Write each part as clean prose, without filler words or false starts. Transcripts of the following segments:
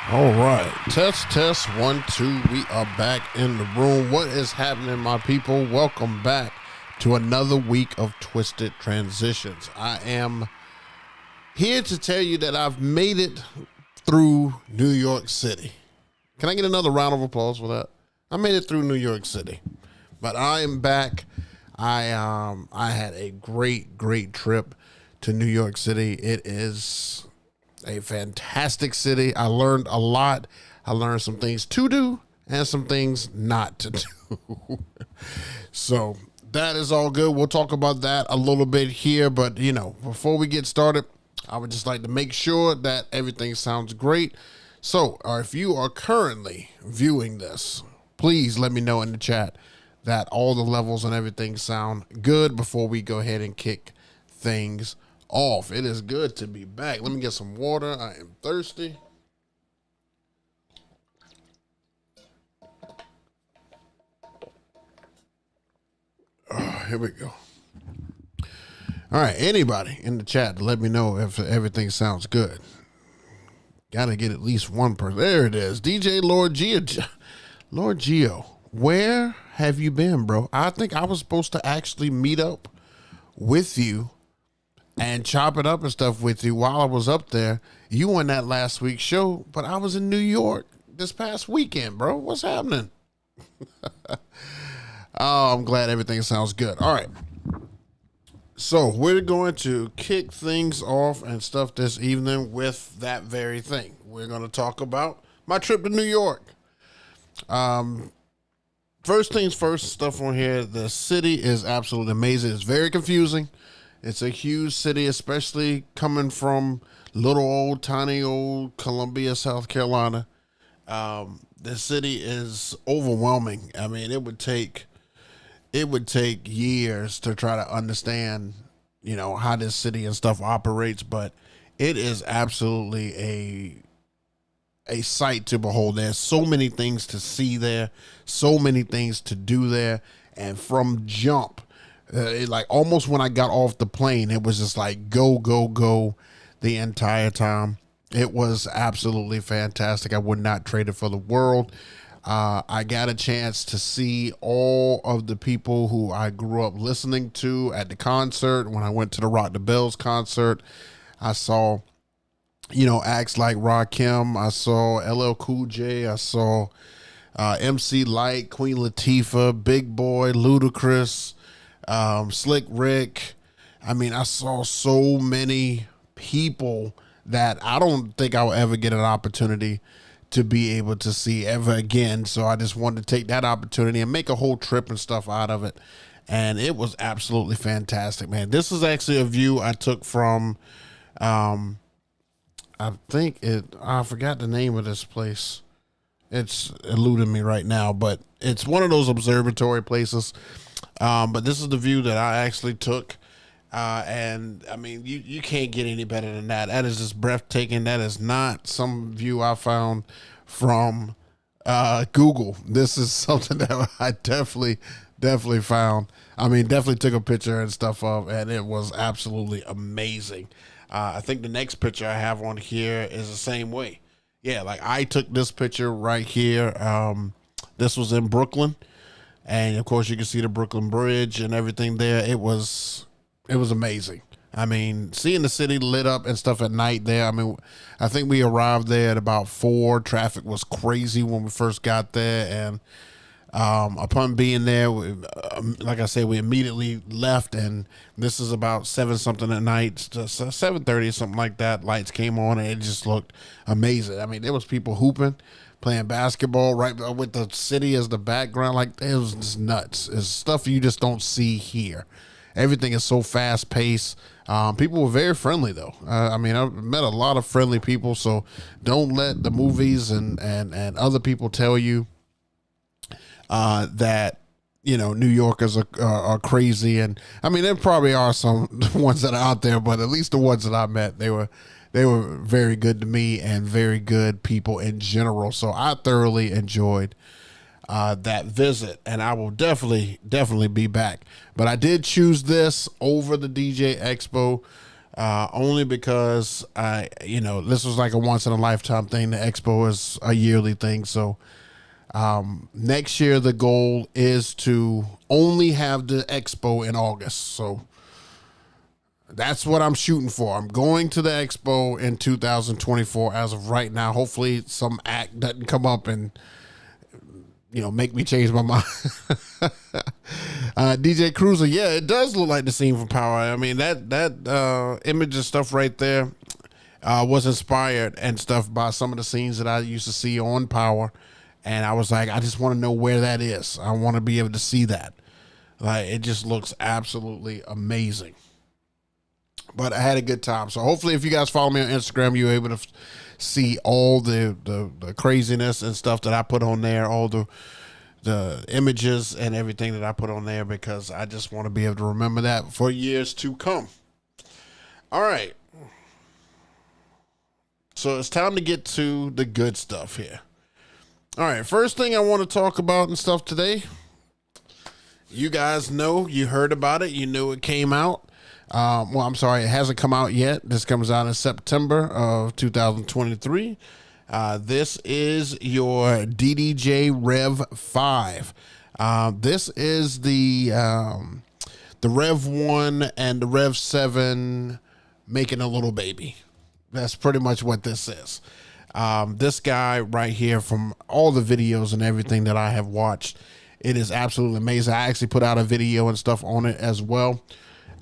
All right, test 1 2. We are back in the room. What is happening, my people? Welcome back to another week of Twisted Transitions. I am here to tell you that I've made it through New York City. Can I get another round of applause for that? I made it through New York City, but I am back. I had a great trip to New York City. It is a fantastic city. I learned a lot. I learned some things to do and some things not to do. So that is all good. We'll talk about that a little bit here. But, before we get started, I would just like to make sure that everything sounds great. So if you are currently viewing this, please let me know in the chat that all the levels and everything sound good before we go ahead and kick things off. It is good to be back. Let me get some water. I am thirsty. Here we go. All right, anybody in the chat, let me know if everything sounds good. Gotta get at least one person. There it is. DJ Lord Geo, where have you been, bro? I think I was supposed to actually meet up with you and chop it up and stuff with you while I was up there. You on that last week's show, but I was in New York this past weekend, bro. What's happening? Oh, I'm glad everything sounds good. All right. So we're going to kick things off and stuff this evening with that very thing. We're going to talk about my trip to New York. First things first, stuff on here. The city is absolutely amazing. It's very confusing. It's a huge city, especially coming from little old, tiny old Columbia, South Carolina. The city is overwhelming. I mean, it would take years to try to understand, how this city and stuff operates, but it is absolutely a sight to behold. There's so many things to see there, so many things to do there, and from jump, like almost when I got off the plane, it was just like go the entire time. It was absolutely fantastic. I would not trade it for the world. I got a chance to see all of the people who I grew up listening to at the concert. When I went to the Rock the Bells concert, I saw, acts like Rakim. I saw LL Cool J. I saw MC Lyte, Queen Latifah, Big Boy, Ludacris, Slick Rick. I mean, I saw so many people that I don't think I'll ever get an opportunity to be able to see ever again. So I just wanted to take that opportunity and make a whole trip and stuff out of it. And it was absolutely fantastic, man. This is actually a view I took from, I forgot the name of this place. It's eluding me right now, but it's one of those observatory places. But this is the view that I actually took. And I mean, you can't get any better than that. That is just breathtaking. That is not some view I found from Google. This is something that I definitely found. I mean, definitely took a picture and stuff of, and it was absolutely amazing. I think the next picture I have on here is the same way. Yeah, like I took this picture right here. This was in Brooklyn, and of course you can see the Brooklyn Bridge and everything there. It was amazing. I mean, seeing the city lit up and stuff at night there. I mean, I think we arrived there at about 4. Traffic was crazy when we first got there. And upon being there, like I said, we immediately left. And this is about 7 something at night, 7:30 or something like that. Lights came on and it just looked amazing. I mean, there was people hooping, playing basketball right with the city as the background. Like, it was just nuts. It's stuff you just don't see here. Everything is so fast paced. People were very friendly though. I mean, I've met a lot of friendly people, so don't let the movies and other people tell you that, New Yorkers are crazy. And I mean, there probably are some ones that are out there, but at least the ones that I met, they were very good to me and very good people in general. So I thoroughly enjoyed that visit, and I will definitely be back. But I did choose this over the DJ Expo only because this was like a once in a lifetime thing. The expo is a yearly thing. So next year, the goal is to only have the expo in August. So that's what I'm shooting for. I'm going to the expo in 2024 as of right now. Hopefully some act doesn't come up and, make me change my mind. DJ Cruiser. Yeah, it does look like the scene from Power. I mean, that image and stuff right there was inspired and stuff by some of the scenes that I used to see on Power. And I was like, I just want to know where that is. I want to be able to see that. Like, it just looks absolutely amazing. But I had a good time. So hopefully if you guys follow me on Instagram, you're able to see all the craziness and stuff that I put on there, all the images and everything that I put on there, because I just want to be able to remember that for years to come. All right. So it's time to get to the good stuff here. All right, first thing I want to talk about and stuff today. You guys know, you heard about it. You knew it came out. I'm sorry, it hasn't come out yet. This comes out in September of 2023. This is your DDJ Rev 5. This is the Rev 1 and the Rev 7 making a little baby. That's pretty much what this is. This guy right here, from all the videos and everything that I have watched, it is absolutely amazing. I actually put out a video and stuff on it as well.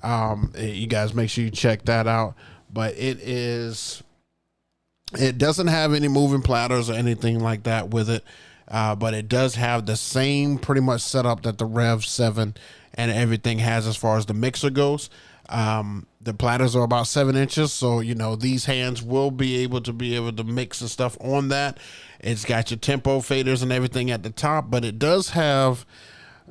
You guys make sure you check that out. But it doesn't have any moving platters or anything like that with it. But it does have the same pretty much setup that the Rev 7 and everything has as far as the mixer goes. The platters are about 7 inches, so these hands will be able to mix and stuff on that. It's got your tempo faders and everything at the top, but it does have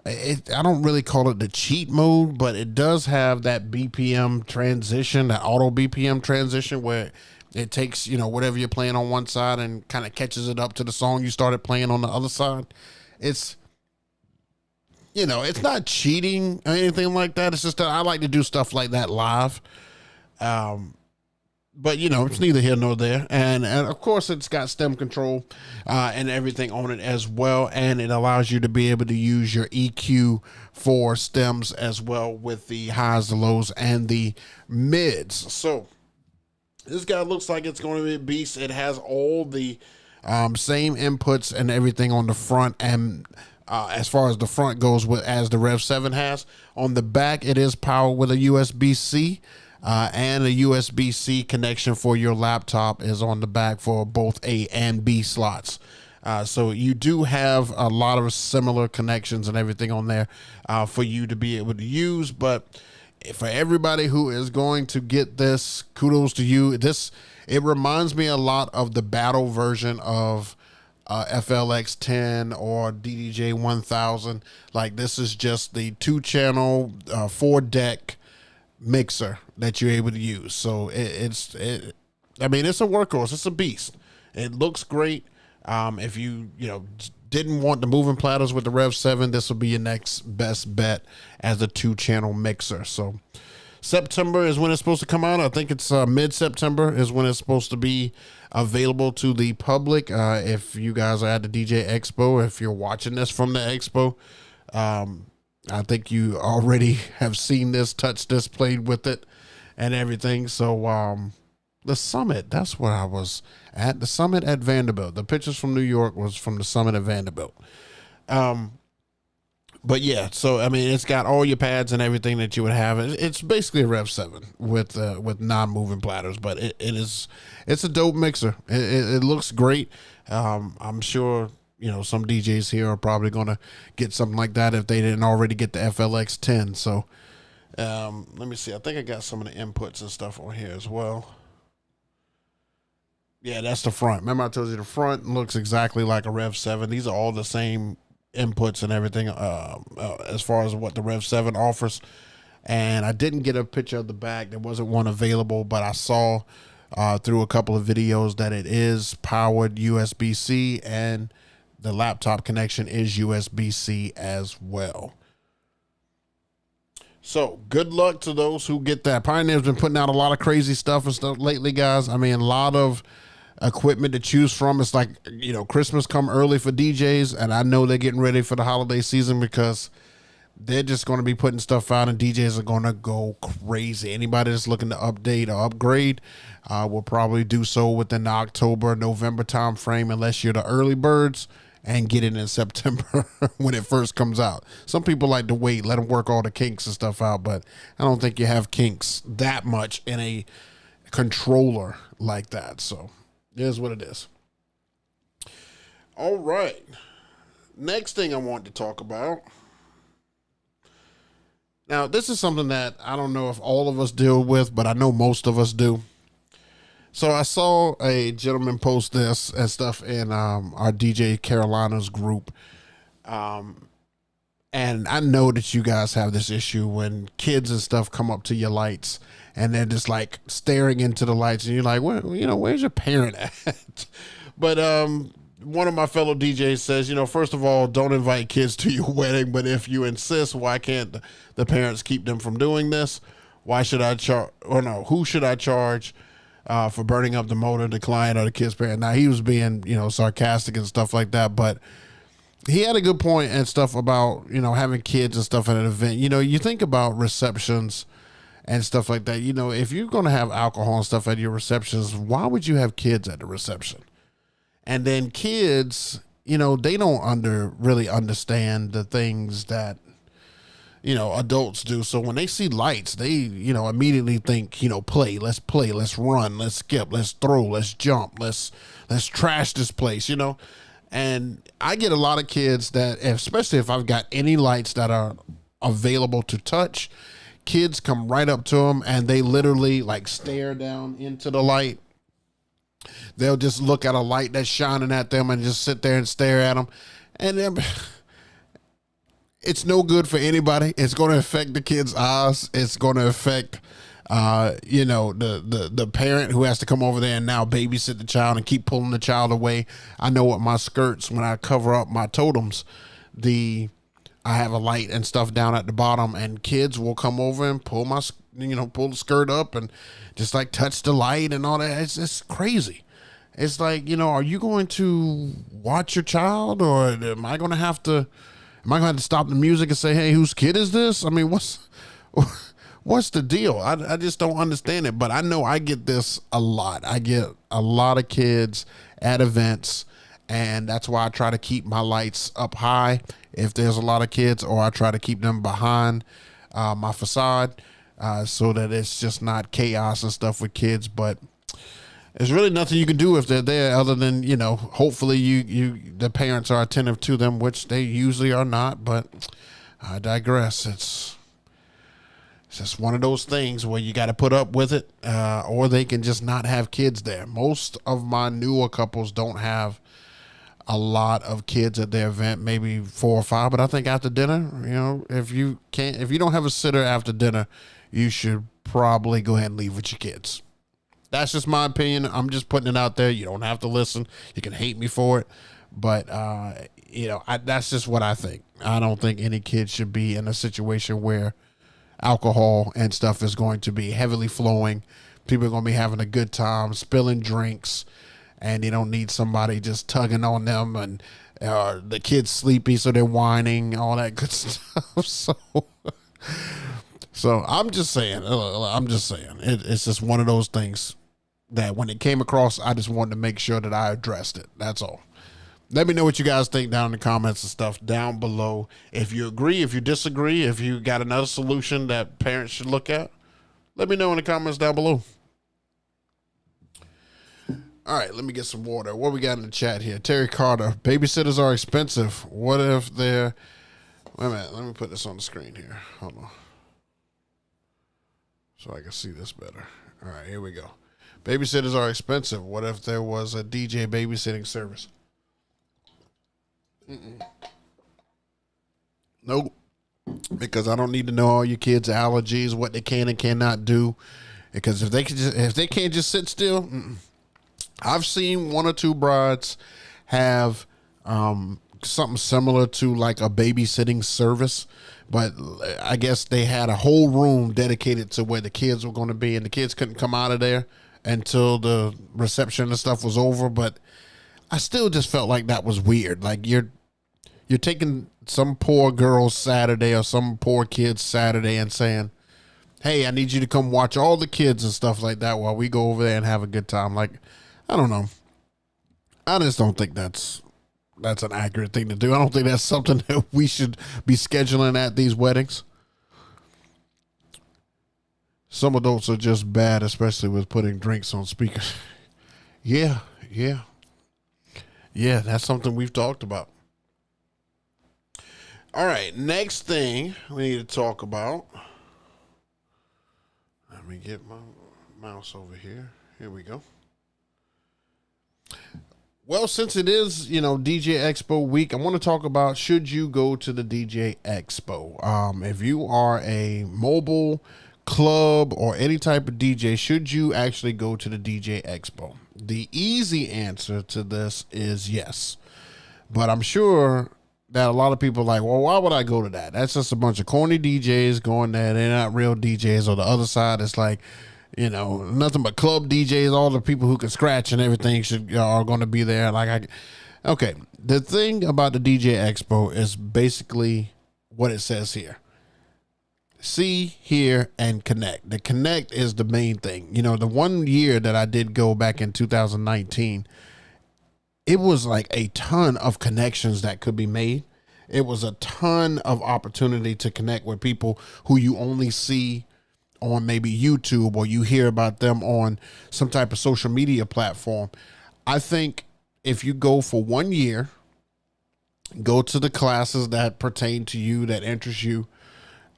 it. I don't really call it the cheat mode, but it does have that BPM transition, that auto BPM transition, where it takes whatever you're playing on one side and kind of catches it up to the song you started playing on the other side. It's it's not cheating or anything like that. It's just that I like to do stuff like that live. But it's neither here nor there. And of course it's got stem control, and everything on it as well. And it allows you to be able to use your EQ for stems as well, with the highs, the lows, and the mids. So this guy looks like it's going to be a beast. It has all the same inputs and everything on the front, and as far as the front goes, as the Rev 7 has. On the back, it is powered with a USB-C, and a USB-C connection for your laptop is on the back for both A and B slots. So you do have a lot of similar connections and everything on there for you to be able to use. But for everybody who is going to get this, kudos to you. It reminds me a lot of the battle version of FLX 10 or DDJ 1000. Like, this is just the 2-channel 4-deck mixer that you're able to use. So it's a workhorse. It's a beast. It looks great. If you didn't want the moving platters with the Rev 7, this will be your next best bet as a 2-channel mixer. So September is when it's supposed to come out. I think it's mid-September is when it's supposed to be available to the public. If you guys are at the DJ Expo, if you're watching this from the Expo, I think you already have seen this, touched this, played with it, and everything. So the Summit, that's where I was at. The Summit at Vanderbilt. The pictures from New York was from the Summit at Vanderbilt. But yeah, so it's got all your pads and everything that you would have. It's basically a Rev 7 with non-moving platters, but it's a dope mixer. It looks great. I'm sure some DJs here are probably gonna get something like that if they didn't already get the FLX 10. So let me see. I think I got some of the inputs and stuff on here as well. Yeah, that's the front. Remember I told you the front looks exactly like a Rev 7. These are all the same inputs and everything as far as what the Rev 7 offers. And I didn't get a picture of the back. There wasn't one available, but I saw through a couple of videos that it is powered USB-C, and the laptop connection is USB-C as well. So good luck to those who get that. Pioneer's been putting out a lot of crazy stuff and stuff lately, guys. I mean, a lot of equipment to choose from. It's like, Christmas come early for DJs, and I know they're getting ready for the holiday season because they're just going to be putting stuff out, and DJs are going to go crazy. Anybody that's looking to update or upgrade will probably do so within the October, November time frame, unless you're the early birds and get it in September when it first comes out. Some people like to wait, let them work all the kinks and stuff out, but I don't think you have kinks that much in a controller like that. So it is what it is. All right. Next thing I want to talk about. Now, this is something that I don't know if all of us deal with, but I know most of us do. So I saw a gentleman post this and stuff in our DJ Carolina's group. And I know that you guys have this issue when kids and stuff come up to your lights and they're just like staring into the lights and you're like, well, where's your parent at? But one of my fellow DJs says, first of all, don't invite kids to your wedding. But if you insist, why can't the parents keep them from doing this? Why should I charge? Or no, who should I charge for burning up the motor, the client or the kid's parent? Now, he was being, sarcastic and stuff like that. But he had a good point and stuff about, having kids and stuff at an event. You think about receptions and stuff like that. If you're going to have alcohol and stuff at your receptions, why would you have kids at the reception? And then kids, they don't really understand the things that, adults do. So when they see lights, they, immediately think, play, let's run, let's skip, let's throw, let's jump, let's trash this place, And I get a lot of kids that, especially if I've got any lights that are available to touch, kids come right up to them and they literally like stare down into the light. They'll just look at a light that's shining at them and just sit there and stare at them. And then it's no good for anybody. It's going to affect the kid's eyes. It's going to affect, the parent who has to come over there and now babysit the child and keep pulling the child away. I know with my skirts, when I cover up my totems, I have a light and stuff down at the bottom, and kids will come over and pull pull the skirt up and just like touch the light and all that. It's crazy. It's like, are you going to watch your child, or am I going to have to stop the music and say, hey, whose kid is this? I mean, what's the deal? I just don't understand it. But I know I get this a lot. I get a lot of kids at events, and that's why I try to keep my lights up high if there's a lot of kids, or I try to keep them behind my facade so that it's just not chaos and stuff with kids. But there's really nothing you can do if they're there other than, hopefully the parents are attentive to them, which they usually are not. But I digress. It's just one of those things where you got to put up with it, or they can just not have kids there. Most of my newer couples don't have a lot of kids at their event, maybe 4 or 5. But I think after dinner, if you don't have a sitter after dinner, you should probably go ahead and leave with your kids. That's just my opinion. I'm just putting it out there. You don't have to listen. You can hate me for it. But, that's just what I think. I don't think any kid should be in a situation where alcohol and stuff is going to be heavily flowing. People are going to be having a good time, spilling drinks, and you don't need somebody just tugging on them, and the kid's sleepy, so they're whining, all that good stuff. So I'm just saying, it's just one of those things that when it came across, I just wanted to make sure that I addressed it. That's all. Let me know what you guys think down in the comments and stuff down below. If you agree, if you disagree, if you got another solution that parents should look at, let me know in the comments down below. All right, let me get some water. What we got in the chat here? Terry Carter, babysitters are expensive. What if they're... Wait a minute, let me put this on the screen here. Hold on. So I can see this better. All right, here we go. Babysitters are expensive. What if there was a DJ babysitting service? Nope. Because I don't need to know all your kids' allergies, what they can and cannot do. Because if they can't just sit still, I've seen 1 or 2 brides have something similar to like a babysitting service, but I guess they had a whole room dedicated to where the kids were going to be, and the kids couldn't come out of there until the reception and stuff was over. But I still just felt like that was weird. Like you're taking some poor girl's Saturday or some poor kid's Saturday and saying, hey, I need you to come watch all the kids and stuff like that while we go over there and have a good time. Like, I don't know. I just don't think that's an accurate thing to do. I don't think that's something that we should be scheduling at these weddings. Some adults are just bad, especially with putting drinks on speakers. Yeah, that's something we've talked about. All right, next thing we need to talk about. Let me get my mouse over here. Here we go. Well, since it is, DJ Expo week, I want to talk about, should you go to the DJ Expo? If you are a mobile club or any type of DJ, should you actually go to the DJ Expo? The easy answer to this is yes. But I'm sure that a lot of people are like, well, why would I go to that? That's just a bunch of corny DJs going there. They're not real DJs. Or the other side, it's like, nothing but club DJs. All the people who can scratch and everything are going to be there. Okay. The thing about the DJ Expo is basically what it says here. See, hear, and connect. The connect is the main thing. The 1 year that I did go back in 2019, it was like a ton of connections that could be made. It was a ton of opportunity to connect with people who you only see on maybe YouTube, or you hear about them on some type of social media platform. I think if you go for 1 year, go to the classes that pertain to you, that interest you,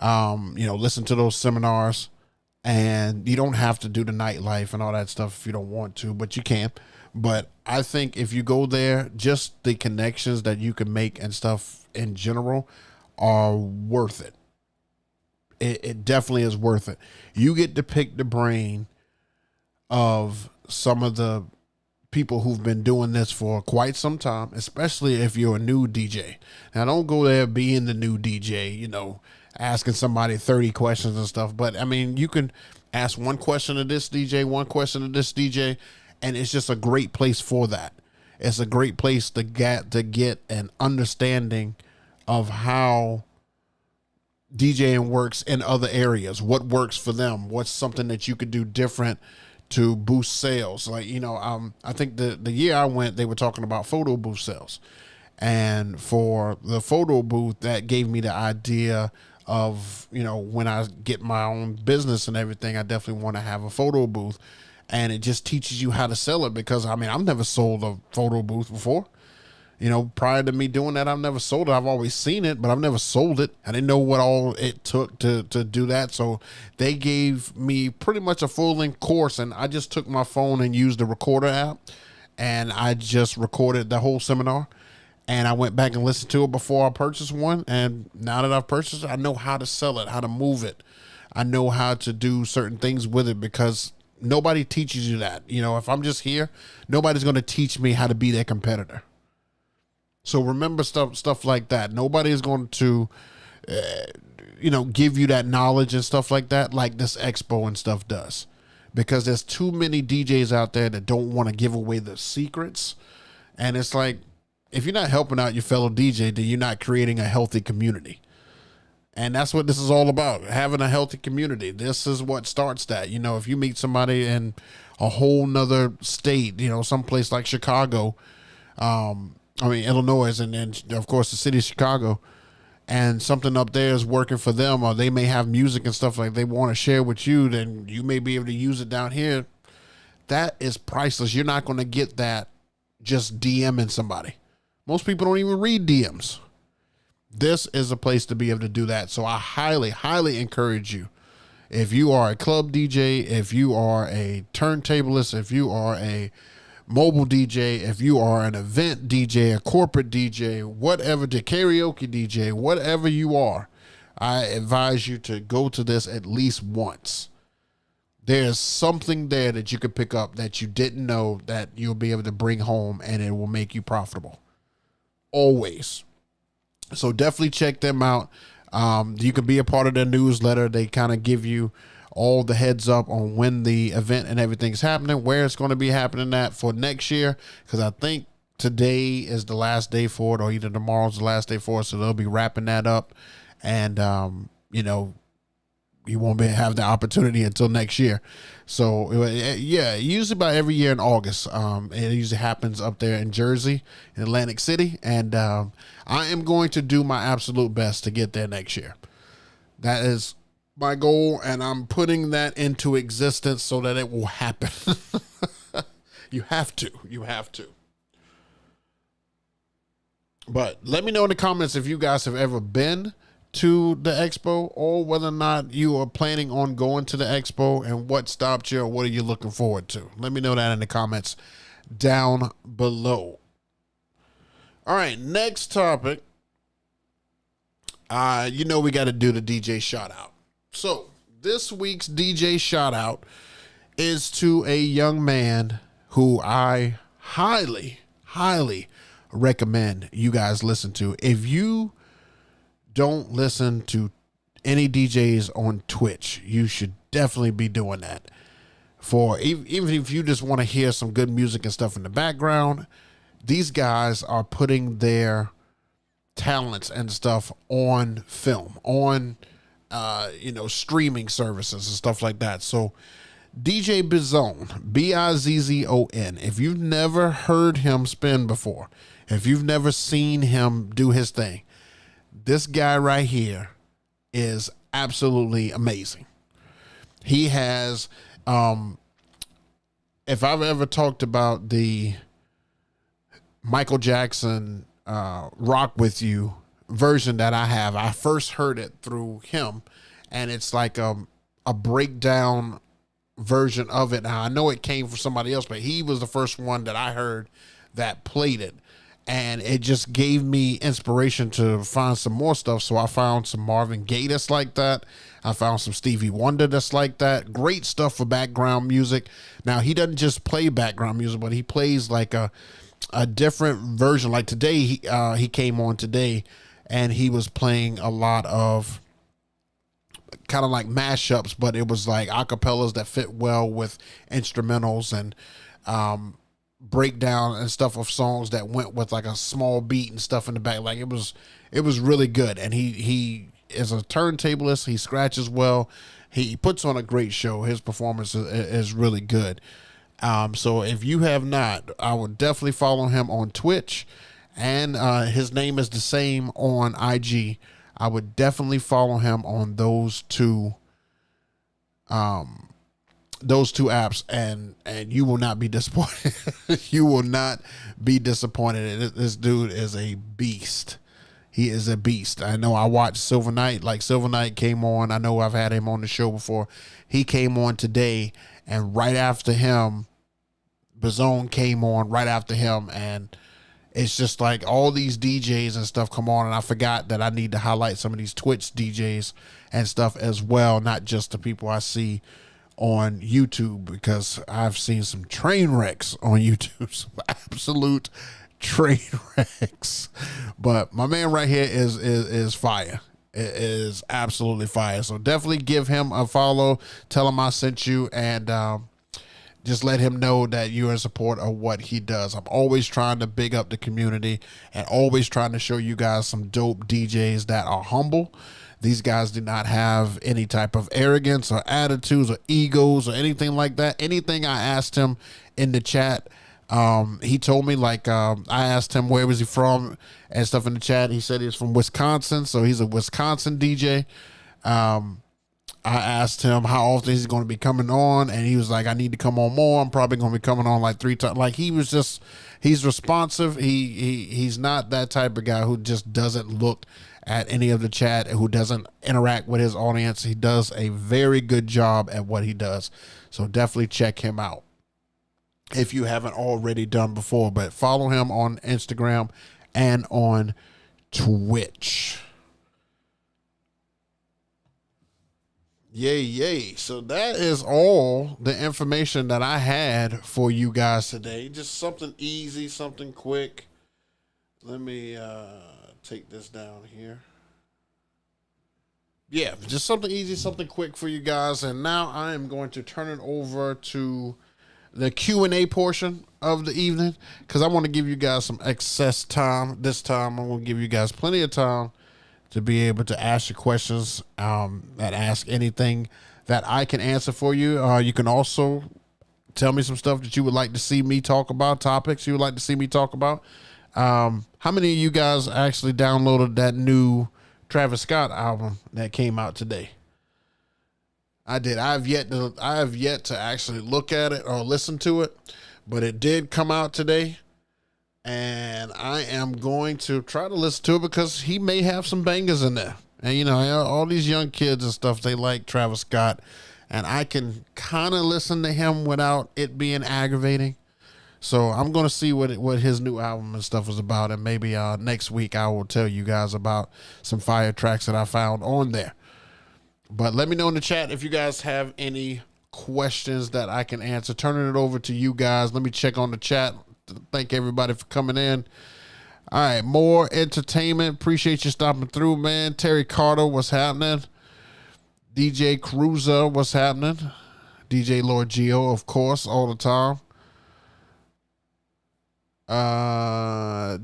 listen to those seminars, and you don't have to do the nightlife and all that stuff if you don't want to, but you can. But I think if you go there, just the connections that you can make and stuff in general are worth it. It definitely is worth it. You get to pick the brain of some of the people who've been doing this for quite some time, especially if you're a new DJ. Now, don't go there being the new DJ, asking somebody 30 questions and stuff. But, you can ask one question to this DJ, one question to this DJ, and it's just a great place for that. It's a great place to get an understanding of how DJing works in other areas, what works for them, what's something that you could do different to boost sales. Like, I think the year I went, they were talking about photo booth sales. And for the photo booth, that gave me the idea of, when I get my own business and everything, I definitely want to have a photo booth. And it just teaches you how to sell it, because I've never sold a photo booth before. Prior to me doing that, I've never sold it. I've always seen it, but I've never sold it. I didn't know what all it took to do that. So they gave me pretty much a full-length course, and I just took my phone and used the recorder app, and I just recorded the whole seminar. And I went back and listened to it before I purchased one. And now that I've purchased it, I know how to sell it, how to move it. I know how to do certain things with it, because nobody teaches you that. If I'm just here, nobody's going to teach me how to be their competitor. So remember stuff like that. Nobody is going to, give you that knowledge and stuff like that, like this expo and stuff does. Because there's too many DJs out there that don't want to give away the secrets. And it's like, if you're not helping out your fellow DJ, then you're not creating a healthy community. And that's what this is all about, having a healthy community. This is what starts that. If you meet somebody in a whole nother state, someplace like Chicago, Illinois, and then, of course, the city of Chicago, and something up there is working for them, or they may have music and stuff like they want to share with you, then you may be able to use it down here. That is priceless. You're not going to get that just DMing somebody. Most people don't even read DMs. This is a place to be able to do that. So I highly, highly encourage you. If you are a club DJ, if you are a turntablist, if you are a mobile DJ, if you are an event DJ, a corporate DJ, whatever, the karaoke DJ, whatever you are, I advise you to go to this at least once. There's something there that you could pick up that you didn't know that you'll be able to bring home, and it will make you profitable. Always. So definitely check them out. You can be a part of their newsletter. They kind of give you all the heads up on when the event and everything's happening, where it's going to be happening at for next year. Because I think today is the last day for it, or either tomorrow's the last day for it. So they'll be wrapping that up. And, you won't have the opportunity until next year. So yeah, usually about every year in August. It usually happens up there in Jersey, in Atlantic City. And I am going to do my absolute best to get there next year. That is my goal, and I'm putting that into existence so that it will happen. You have to. But let me know in the comments if you guys have ever been to the expo, or whether or not you are planning on going to the expo, and what stopped you, or what are you looking forward to. Let me know that in the comments down below. All right, next topic. We got to do the DJ shout out. So this week's DJ shout out is to a young man who I highly recommend you guys listen to. If you don't listen to any DJs on Twitch, you should definitely be doing that. For even if you just want to hear some good music and stuff in the background, these guys are putting their talents and stuff on film, on streaming services and stuff like that. So DJ Bizzon, Bizzon, if you've never heard him spin before, if you've never seen him do his thing, this guy right here is absolutely amazing. He has, if I've ever talked about the Michael Jackson Rock With You version that I first heard it through him, and it's like a breakdown version of it. Now I know it came from somebody else, but he was the first one that I heard that played it. And it just gave me inspiration to find some more stuff. So I found some Marvin Gaye that's like that. I found some Stevie Wonder that's like that. Great stuff for background music. Now, he doesn't just play background music, but he plays like a different version. Like today, he came on today, and he was playing a lot of kind of like mashups, but it was like acapellas that fit well with instrumentals, and breakdown and stuff of songs that went with like a small beat and stuff in the back. Like it was really good. And he is a turntablist. He scratches well. He puts on a great show. His performance is really good. So if you have not, I would definitely follow him on Twitch, and his name is the same on IG. I would definitely follow him on those two apps, and you will not be disappointed. You will not be disappointed. This dude is a beast. He is a beast. I know I watched Silver Knight. Like Silver Knight came on. I know I've had him on the show before. He came on today, and right after him, Bizzon came on right after him, and it's just like all these DJs and stuff come on, and I forgot that I need to highlight some of these Twitch DJs and stuff as well, not just the people I see on YouTube, because I've seen some train wrecks on YouTube, some absolute train wrecks. But my man right here is fire. It is absolutely fire. So definitely give him a follow. Tell him I sent you, and just let him know that you're in support of what he does. I'm always trying to big up the community, and always trying to show you guys some dope DJs that are humble. These guys do not have any type of arrogance or attitudes or egos or anything like that. Anything I asked him in the chat, he told me, like, I asked him where was he from and stuff in the chat. He said he's from Wisconsin, so he's a Wisconsin DJ. I asked him how often he's going to be coming on, and he was like, I need to come on more. I'm probably going to be coming on like 3 times. Like, he's responsive. He's not that type of guy who just doesn't look at any of the chat, who doesn't interact with his audience. He does a very good job at what he does. So definitely check him out if you haven't already done before. But follow him on Instagram and on Twitch. Yay. So that is all the information that I had for you guys today. Just something easy, something quick. Let me take this down here. yeah, just something easy, something quick for you guys. And now I am going to turn it over to the Q&A portion of the evening because I want to give you guys some excess time. This time I'm going to give you guys plenty of time to be able to ask your questions, that ask anything that I can answer for you. You can also tell me some stuff that you would like to see me talk about, topics you would like to see me talk about. How many of you guys actually downloaded that new Travis Scott album that came out today? I did. I have yet to actually look at it or listen to it, but it did come out today, and I am going to try to listen to it because he may have some bangers in there. And you know, all these young kids and stuff, they like Travis Scott, and I can kind of listen to him without it being aggravating. So I'm going to see what his new album and stuff is about, and maybe next week I will tell you guys about some fire tracks that I found on there. But let me know in the chat if you guys have any questions that I can answer. Turning it over to you guys. Let me check on the chat. Thank everybody for coming in. All right, more entertainment. Appreciate you stopping through, man. Terry Carter, what's happening? DJ Cruiser, what's happening? DJ Lord Geo, of course, all the time.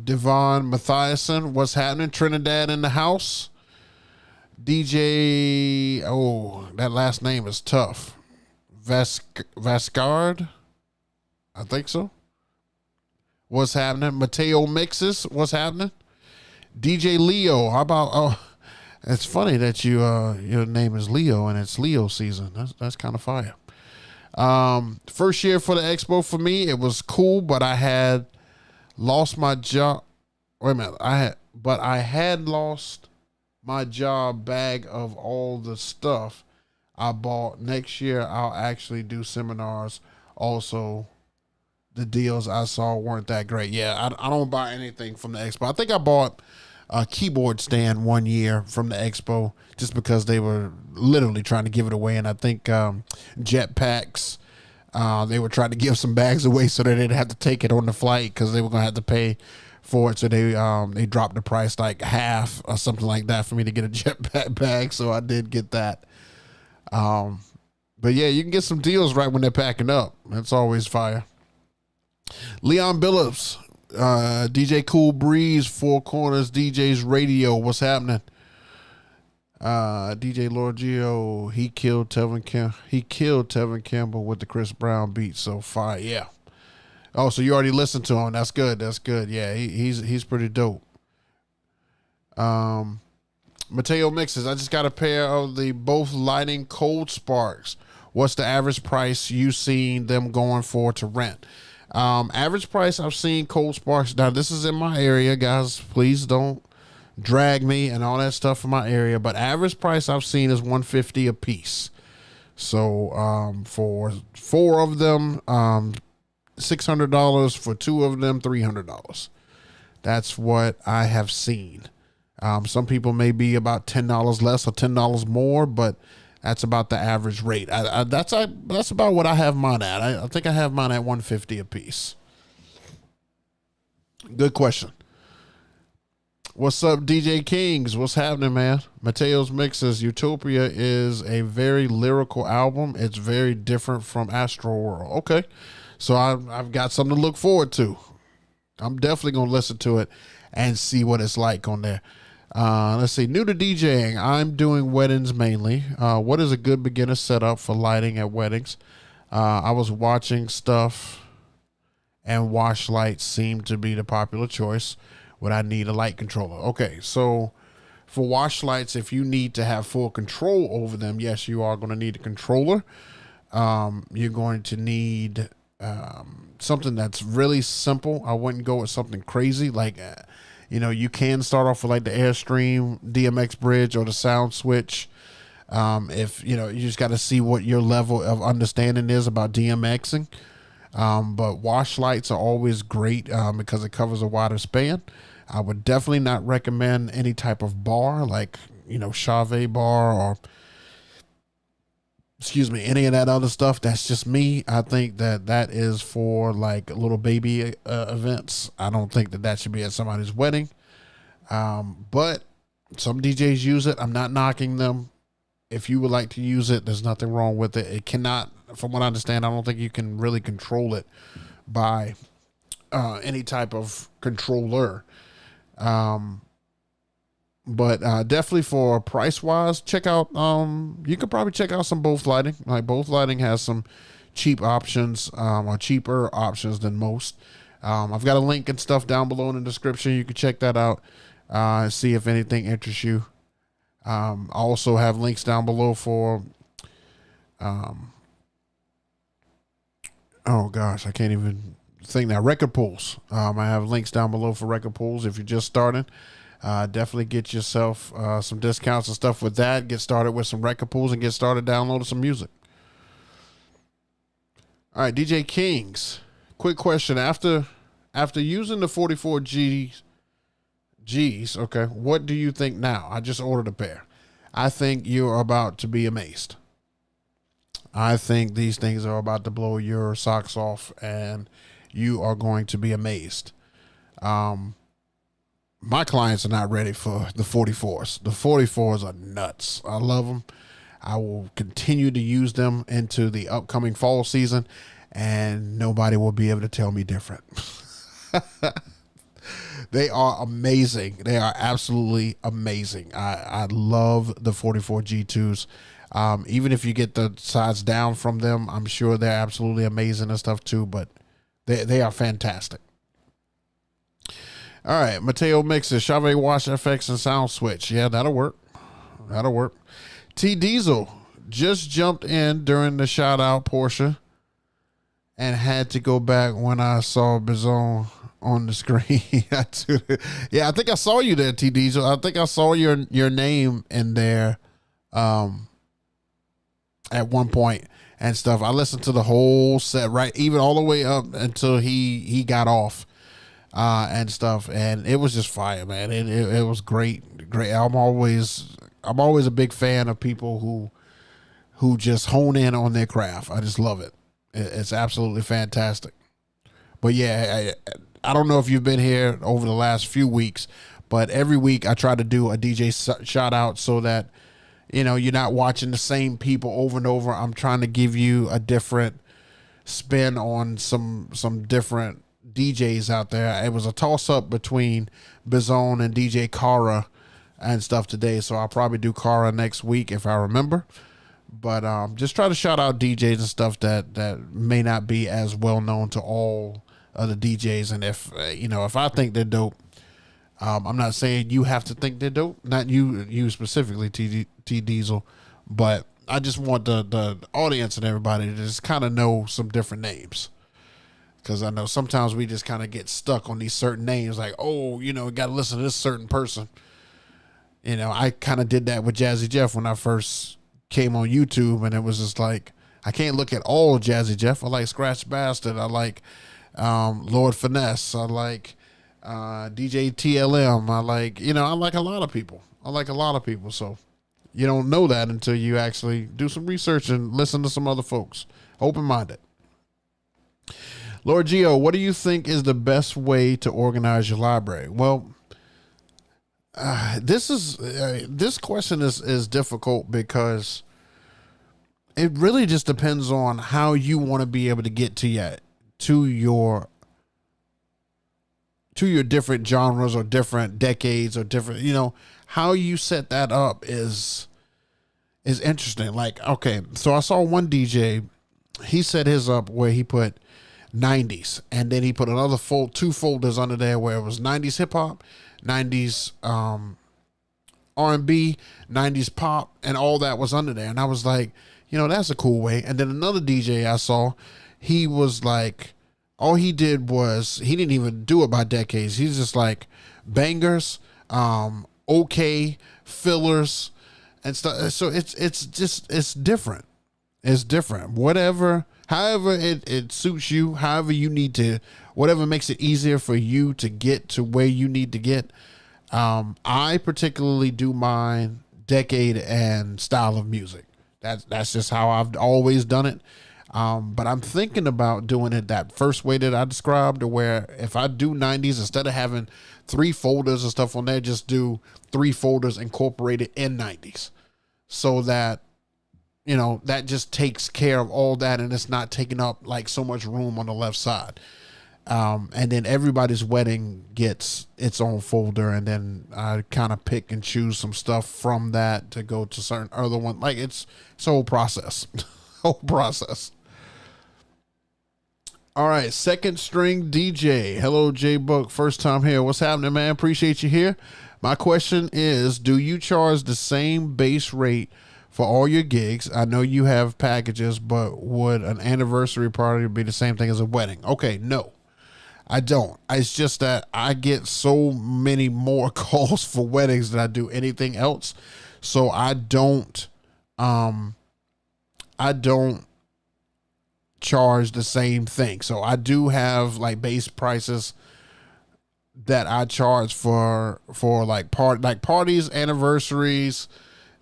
Devon Mathiasen, what's happening? Trinidad in the house. DJ, oh, that last name is tough. Vascard, I think so. What's happening? Mateo Mixes, what's happening? DJ Leo, how about, oh, it's funny that your name is Leo and it's Leo season. That's kind of fire. First year for the expo for me, it was cool, but I had lost my job. Wait a minute. I had lost my job bag of all the stuff I bought. Next year, I'll actually do seminars. Also, the deals I saw weren't that great. Yeah, I don't buy anything from the expo. I think I bought a keyboard stand one year from the expo just because they were literally trying to give it away. And I think Jetpacks, they were trying to give some bags away so that they'd have to take it on the flight because they were going to have to pay for it. So they dropped the price like half or something like that for me to get a Jetpack bag. So I did get that. But yeah, you can get some deals right when they're packing up. That's always fire. Leon Billups, DJ Cool Breeze, Four Corners DJs Radio. What's happening? DJ Lord Geo, he killed Tevin Campbell with the Chris Brown beat. So fire, yeah. Oh, so you already listened to him? That's good. That's good. Yeah, he's pretty dope. Mateo Mixes. I just got a pair of the both lighting Cold Sparks. What's the average price you seen them going for to rent? Average price I've seen Cold Sparks. Now this is in my area, guys. Please don't drag me and all that stuff in my area. But average price I've seen is $150 a piece. So for 4 of them, $600. For 2 of them, $300. That's what I have seen. Some people may be about $10 less or $10 more, but that's about the average rate. That's about what I have mine at. I think I have mine at $150 a piece. Good question. What's up, DJ Kings? What's happening, man? Mateo's Mixes. Utopia is a very lyrical album. It's very different from Astro World. Okay. So I've got something to look forward to. I'm definitely going to listen to it and see what it's like on there. Let's see. New to DJing. I'm doing weddings mainly. What is a good beginner setup for lighting at weddings? I was watching stuff, and wash lights seem to be the popular choice. Would I need a light controller? Okay, so for wash lights, if you need to have full control over them, yes, you are going to need a controller. You're going to need something that's really simple. I wouldn't go with something crazy like you can start off with like the Airstream DMX bridge or the sound switch. If you just got to see what your level of understanding is about DMXing. But wash lights are always great because it covers a wider span. I would definitely not recommend any type of bar like Chauvet bar or any of that other stuff. That's just me. I think that is for like little baby events. I don't think that should be at somebody's wedding. But some DJs use it. I'm not knocking them. if you would like to use it, there's nothing wrong with it. It cannot, from what I understand, I don't think you can really control it by any type of controller. But definitely for price wise, check out, you could probably check out some Both Lighting. Like Both Lighting has some cheap options, or cheaper options than most. I've got a link and stuff down below in the description. You can check that out, see if anything interests you. I also have links down below for, oh gosh, I can't even think now. Record pools. I have links down below for record pools. If you're just starting, definitely get yourself some discounts and stuff with that. Get started with some record pools and get started downloading some music. All right, DJ Kings. Quick question: After using the 44 G's, okay, what do you think now? I just ordered a pair. I think you're about to be amazed. I think these things are about to blow your socks off, and you are going to be amazed. My clients are not ready for the 44s. The 44s are nuts. I love them. I will continue to use them into the upcoming fall season, and nobody will be able to tell me different. They are amazing. They are absolutely amazing. I love the 44 G2s. Even if you get the size down from them, I'm sure they're absolutely amazing and stuff too, but they are fantastic. All right, Mateo mixes, Chave Wash FX and Sound Switch. Yeah, that'll work. That'll work. T Diesel just jumped in during the shout out portion and had to go back when I saw Bizon on the screen. Yeah, I think I saw you there, T Diesel. I think I saw your name in there at one point and stuff. I listened to the whole set, right, even all the way up until he got off. And stuff, and it was just fire, man. It was great. I'm always a big fan of people who just hone in on their craft. I just love it. It's absolutely fantastic. But yeah, I don't know if you've been here over the last few weeks, but every week I try to do a DJ shout out so that, you know, you're not watching the same people over and over. I'm trying to give you a different spin on some different DJs out there. It was a toss up between Bizon and DJ Kara and stuff today, so I'll probably do Kara next week if I remember. But just try to shout out DJs and stuff that may not be as well known to all other DJs. And if if I think they're dope, I'm not saying you have to think they're dope, not you specifically, T Diesel, but I just want the audience and everybody to just kind of know some different names. Because I know sometimes we just kind of get stuck on these certain names, like, oh, got to listen to this certain person. I kind of did that with Jazzy Jeff when I first came on YouTube, and it was just like, I can't look at all Jazzy Jeff. I like Scratch Bastard. I like Lord Finesse. I like DJ TLM. I like a lot of people. So you don't know that until you actually do some research and listen to some other folks. Open-minded. Lord Geo, what do you think is the best way to organize your library? Well, this question is difficult because it really just depends on how you want to be able to get to your different genres or different decades or different, how you set that up is interesting. Like, okay, so I saw one DJ, he set his up where he put 90s, and then he put another two folders under there where it was 90s hip hop, 90s R&B, 90s pop, and all that was under there. And I was like, that's a cool way. And then another DJ I saw, he was like, all he did was, he didn't even do it by decades. He's just like bangers, okay, fillers and stuff. So it's different. It's different. However it suits you, however you need to, whatever makes it easier for you to get to where you need to get. I particularly do mine decade and style of music. That's just how I've always done it. But I'm thinking about doing it that first way that I described, where if I do 90s, instead of having 3 folders and stuff on there, just do 3 folders incorporated in 90s. so that, that just takes care of all that, and it's not taking up like so much room on the left side. And then everybody's wedding gets its own folder, and then I kind of pick and choose some stuff from that to go to certain other one. Like it's a whole process, whole process. All right, second string DJ. Hello, JayBook. First time here. What's happening, man? Appreciate you here. My question is, do you charge the same base rate for all your gigs? I know you have packages, but would an anniversary party be the same thing as a wedding? Okay, no, I don't. It's just that I get so many more calls for weddings than I do anything else. So I don't charge the same thing. So I do have like base prices that I charge for like parties, anniversaries,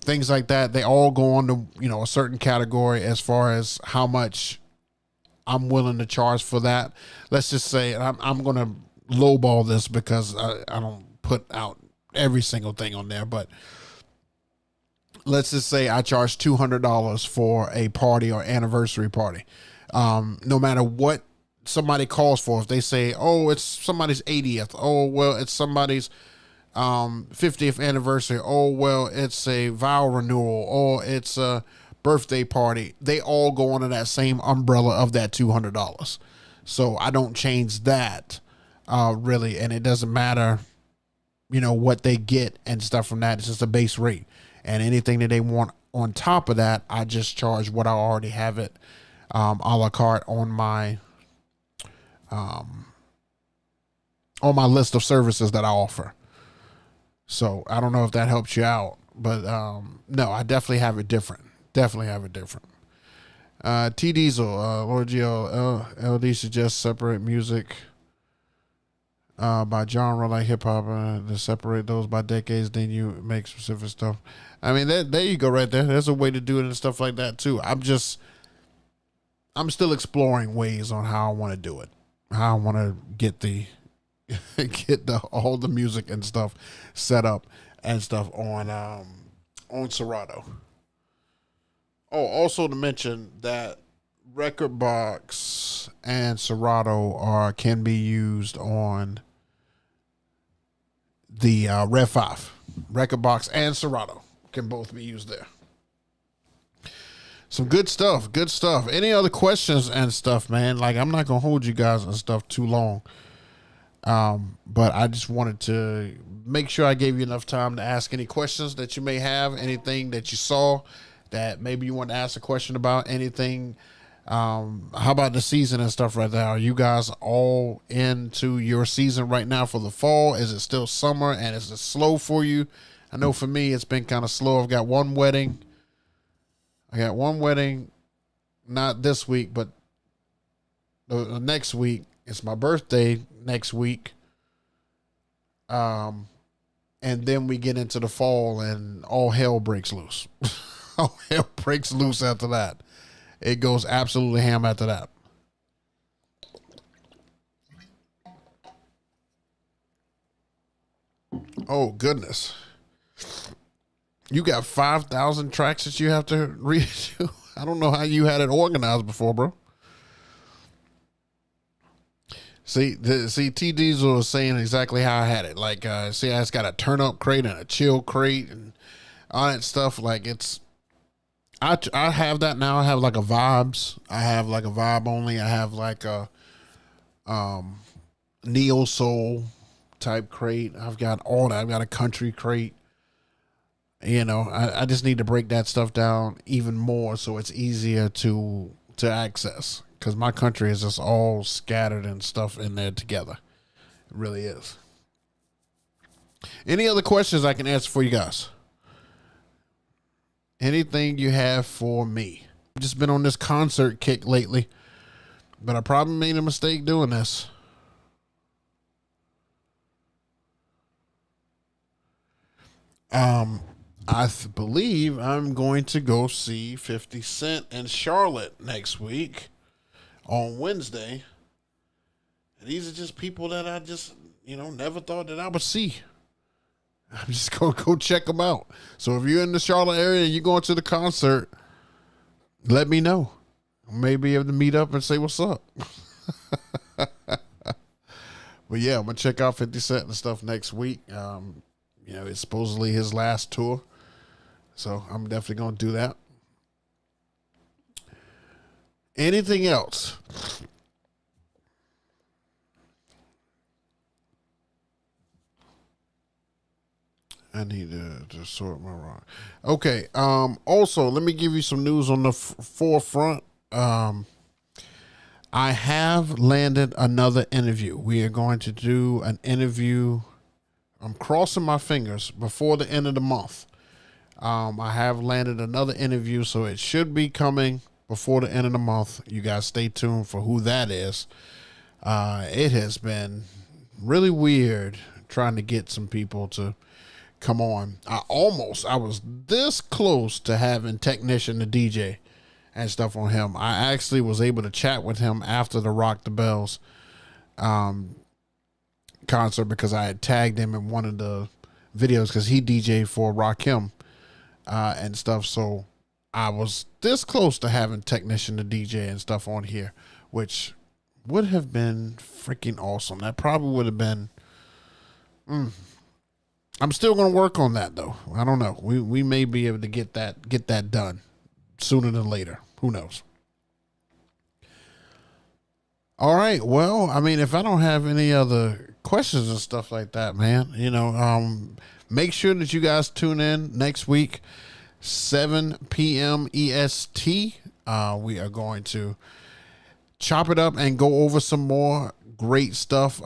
things like that. They all go on to, a certain category as far as how much I'm willing to charge for that. Let's just say I'm going to lowball this because I don't put out every single thing on there, but let's just say I charge $200 for a party or anniversary party. No matter what somebody calls for, if they say, oh, it's somebody's 80th, oh, well, it's somebody's 50th anniversary, oh, well, it's a vow renewal, or it's a birthday party, they all go under that same umbrella of that $200. So I don't change that really, and it doesn't matter, what they get and stuff from that. It's just a base rate, and anything that they want on top of that, I just charge what I already have it a la carte on my list of services that I offer. So I don't know if that helps you out, but no, I definitely have it different. T Diesel, Lord Geo, LD suggests separate music by genre like hip hop, to separate those by decades. Then you make specific stuff. I mean, there you go, right there. There's a way to do it and stuff like that too. I'm still exploring ways on how I want to do it, how I want to get all the music and stuff set up and stuff on Serato. Oh, also to mention that Record Box and Serato can be used on the Rev 5. Record Box and Serato can both be used there. Some good stuff. Any other questions and stuff, man? Like, I'm not going to hold you guys and stuff too long. But I just wanted to make sure I gave you enough time to ask any questions that you may have, anything that you saw that maybe you want to ask a question about, anything. How about the season and stuff right there? Are you guys all into your season right now for the fall? Is it still summer and is it slow for you? I know for me, it's been kind of slow. I've got one wedding. Not this week, but the next week. It's my birthday next week. And then we get into the fall and all hell breaks loose. All hell breaks loose after that. It goes absolutely ham after that. Oh, goodness. You got 5,000 tracks that you have to read to. I don't know how you had it organized before, bro. See, T Diesel is saying exactly how I had it. Like, I just got a turn up crate and a chill crate and all that stuff. Like, I have that now. I have like a vibes. I have like a vibe only. I have like a neo soul type crate. I've got all that. I've got a country crate. I just need to break that stuff down even more so it's easier to access, because my country is just all scattered and stuff in there together. It really is. Any other questions I can answer for you guys? Anything you have for me? I've just been on this concert kick lately, but I probably made a mistake doing this. I believe I'm going to go see 50 Cent in Charlotte next week on Wednesday. And these are just people that I just, never thought that I would see. I'm just going to go check them out. So if you're in the Charlotte area and you're going to the concert, let me know. I may be able to meet up and say what's up. But yeah, I'm going to check out 50 Cent and stuff next week. It's supposedly his last tour. So I'm definitely going to do that. Anything else? I need to sort my wrong. Okay. Also, let me give you some news on the forefront. I have landed another interview. We are going to do an interview. I'm crossing my fingers before the end of the month. I have landed another interview, so it should be coming before the end of the month. You guys stay tuned for who that is. It has been really weird trying to get some people to come on. I was this close to having Technician the DJ and stuff on him. I actually was able to chat with him after the Rock the Bells concert because I had tagged him in one of the videos because he DJ'd for Rakim and stuff. So I was this close to having Technician the DJ and stuff on here, which would have been freaking awesome. That probably would have been. I'm still going to work on that though. I don't know. We may be able to get that done sooner than later. Who knows? All right. Well, I mean, if I don't have any other questions and stuff like that, man, make sure that you guys tune in next week, 7 p.m. EST. We are going to chop it up and go over some more great stuff.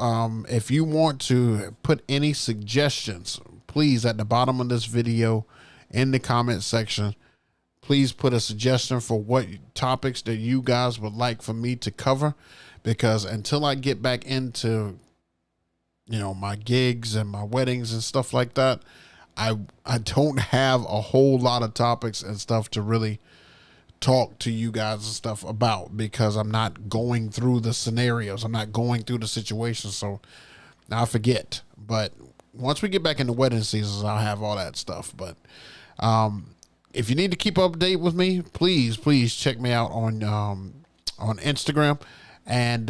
If you want to put any suggestions, please, at the bottom of this video in the comment section, please put a suggestion for what topics that you guys would like for me to cover, because until I get back into, my gigs and my weddings and stuff like that, I don't have a whole lot of topics and stuff to really talk to you guys and stuff about, because I'm not going through the scenarios. I'm not going through the situations. So I forget. But once we get back into wedding seasons, I'll have all that stuff. But if you need to keep up to date with me, please check me out on Instagram, and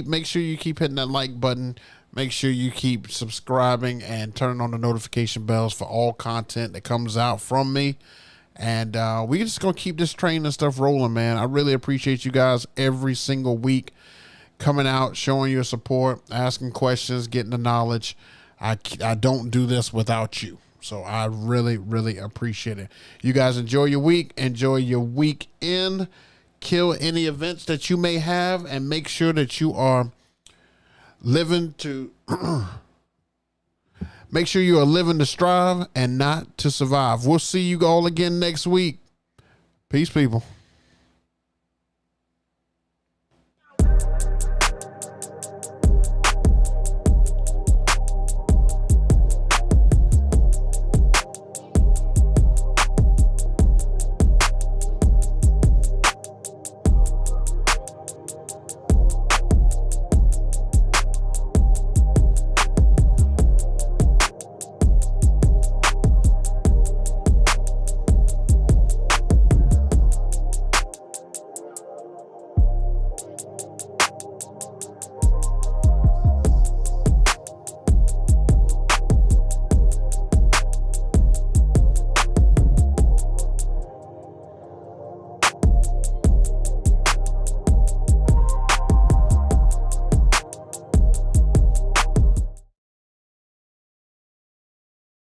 make sure you keep hitting that like button. Make sure you keep subscribing and turning on the notification bells for all content that comes out from me. And we're just going to keep this train and stuff rolling, man. I really appreciate you guys every single week coming out, showing your support, asking questions, getting the knowledge. I don't do this without you. So I really, really appreciate it. You guys enjoy your week. Enjoy your weekend. Kill any events that you may have, and make sure that you are living to... Make sure you are living to strive and not to survive. We'll see you all again next week. Peace, people.